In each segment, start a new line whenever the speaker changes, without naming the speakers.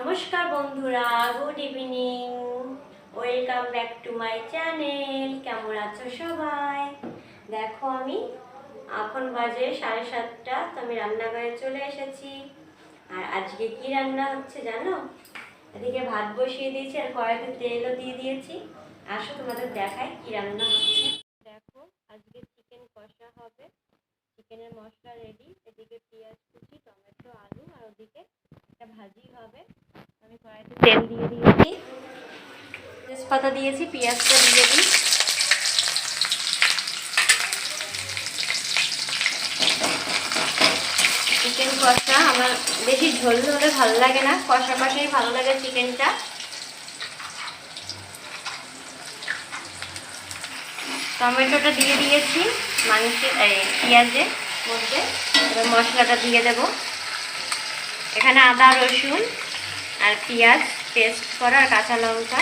নমস্কার বন্ধুরা, good evening. Welcome back to my channel. কেমন আছো সবাই? দেখো আমি এখন বাজে 7:30, তো আমি রান্নাঘরে চলে এসেছি। আর আজকে কি রান্না হচ্ছে জানো? এদিকে ভাত বসিয়ে দিয়েছি আর কড়াইতে তেলও দিয়ে দিয়েছি। আসো তোমাদের দেখাই কি রান্না হচ্ছে। দেখো আজকে চিকেন কষা হবে। চিকেনের মশলা রেডি। এদিকে পেঁয়াজ কুচি, টমেটো, আলু, আর ওদিকে একটা ভাজি হবে। আমি কড়াইতে তেল দিয়ে দিয়েছি, তেজপাতা দিয়েছি, পেঁয়াজটা দিয়ে দিই। চিকেন কষা আমার বেশি ঝোল হলে ভালো লাগে না, কষা কষাই ভালো লাগে চিকেনটা। টমেটোটা দিয়ে দিয়েছি পেঁয়াজের মধ্যে। এবার মশলাটা দিয়ে দেব। এখানে আদা, রসুন আর পেঁয়াজ পেস্ট করা, আর কাঁচা লঙ্কা।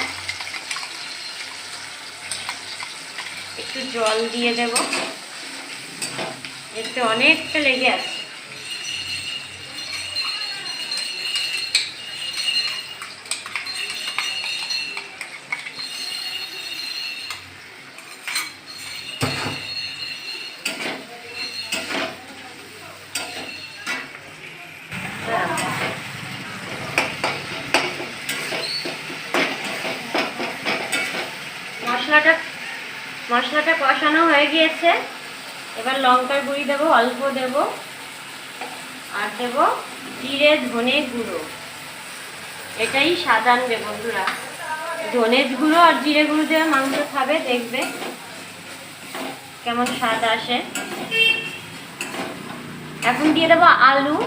একটু জল দিয়ে দেব, একটু অনেকটা লেগে আছে। মশলাটা কষানো হয়ে গিয়েছে। এবার লঙ্কার গুঁড়ি দেবো, অল্প দেব, আর দেব জিরে ধনে গুঁড়ো। এটাই স্বাদ আনবে বন্ধুরা। ধনে গুঁড়ো আর জিরে গুঁড়ো দিয়ে মাংস খাবে, দেখবে কেমন স্বাদ আসে। এখন দিয়ে দেবো আলু।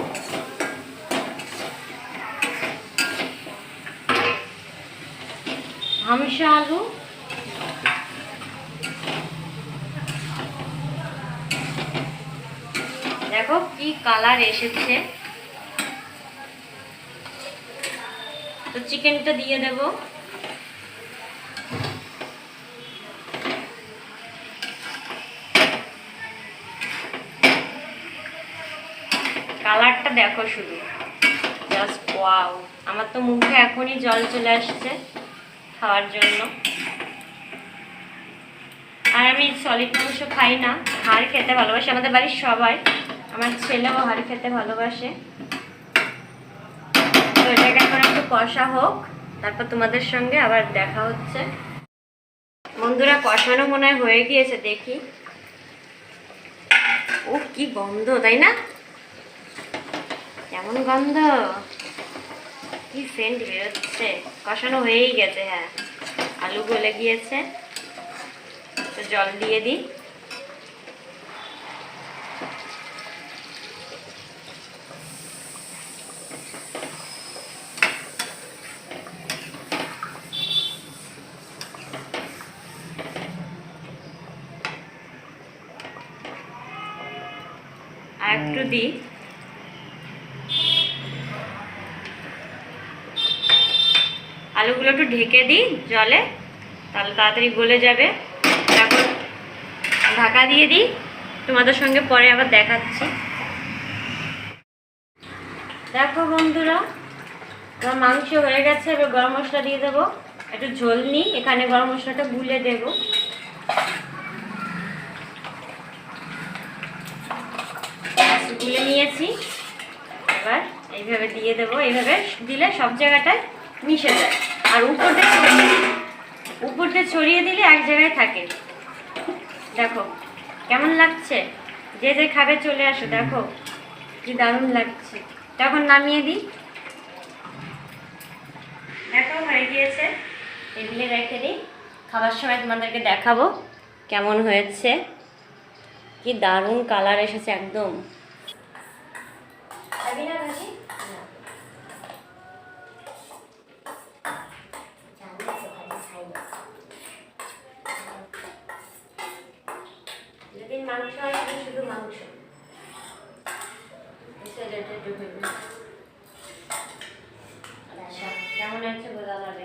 হামসা আলু। দেখো কি কালার এসেছে। তো চিকেনটা দিয়ে দেব। কালারটা দেখো শুধু, জাস্ট ওয়াও। আমার তো মুখে এখনই জল চলে আসছে খাওয়ার জন্য। আর আমি সলিড মাংস খাই না, হাড় খেতে ভালোবাসি আমাদের বাড়ির সবাই। আমার ছেলেও হাড় খেতে ভালোবাসে। তো এটাকে এখন একটু কষা হোক, তারপর তোমাদের সঙ্গে আবার দেখা হচ্ছে। বন্ধুরা কষানো মনে হয় হয়ে গিয়েছে, দেখি। ও কি গন্ধ, তাই না? কেমন গন্ধ, কি সেন্ট বেরোচ্ছে। কষানো হয়েই গেছে। হ্যাঁ, আলু গলে গিয়েছে। তো জল দিয়ে দিই। আর একটু দিই। আলুগুলো একটু ঢেকে দিই জলে, তাহলে তাড়াতাড়ি গলে যাবে। তারপর ঢাকা দিয়ে দিই। তোমাদের সঙ্গে পরে আবার দেখাচ্ছি। দেখো বন্ধুরা, আমার মাংস হয়ে গেছে। এবার গরম মশলা দিয়ে দেবো। একটু ঝোল নিই, এখানে গরম মশলাটা গুলে দেবো। গুলে নিয়েছি। এবার এইভাবে দিয়ে দেবো। এইভাবে দিলে সব জায়গাটায় মিশে যায়। আর উপরটা ছড়িয়ে দিলে এক জায়গায় থাকে। দেখো কেমন লাগছে। যে যে খাবে চলে আসো, দেখো কি দারুণ লাগছে। তখন নামিয়ে দিই। দেখো হয়ে গিয়েছে, টেবিলে রেখে দিই। খাবার সময় তোমাদেরকে দেখাবো কেমন হয়েছে। কি দারুণ কালার এসেছে একদম। খাবি না ভাজি? যেদিন মাংস হয় সেদিন শুধু মাংস। কেমন আছে বোঝা যাবে।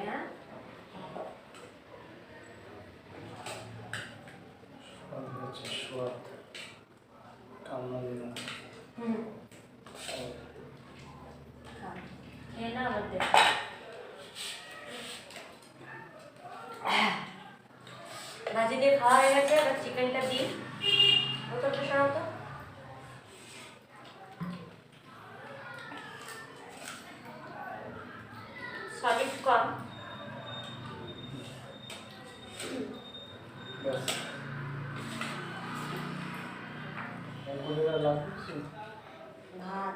হ্যাঁ, খেয়ে না আমাদের দিয়ে খাওয়া হয়ে গেছে, এবার চিকেনটা দিই। বোতলটা সরাও তো। সলিড কম। ভাত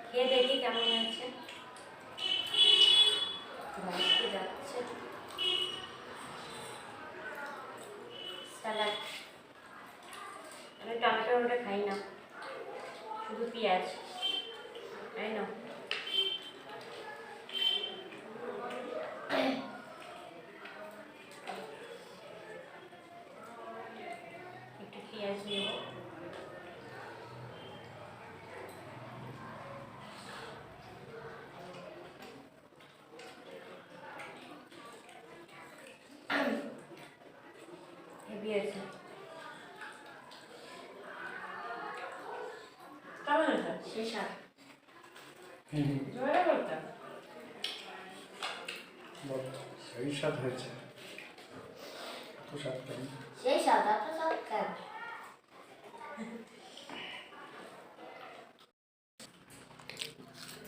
খেয়ে দেখি কেমন হয়েছে। যাচ্ছে স্যালাড। আমি টমেটোটা খাই না, শুধু পেঁয়াজ, তাই না? একটু পেঁয়াজ নেব। হেভি আছে।
কেমন হয়েছে?
শেষ আর
জোরে বলতে
সেই স্বাদ হয়েছে, এত স্বাদ কেন?
সেই স্বাদ, এত স্বাদ কেন?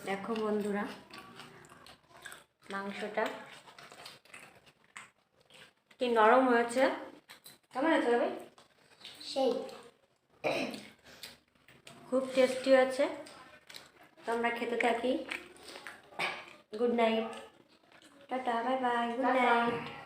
দেখো বন্ধুরা, মাংসটা কি নরম হয়েছে। কেমন হয়েছে ভাই? সেই খুব টেস্টি হয়েছে। তো আমরা খেতে থাকি। Good night, tata, bye bye, good night.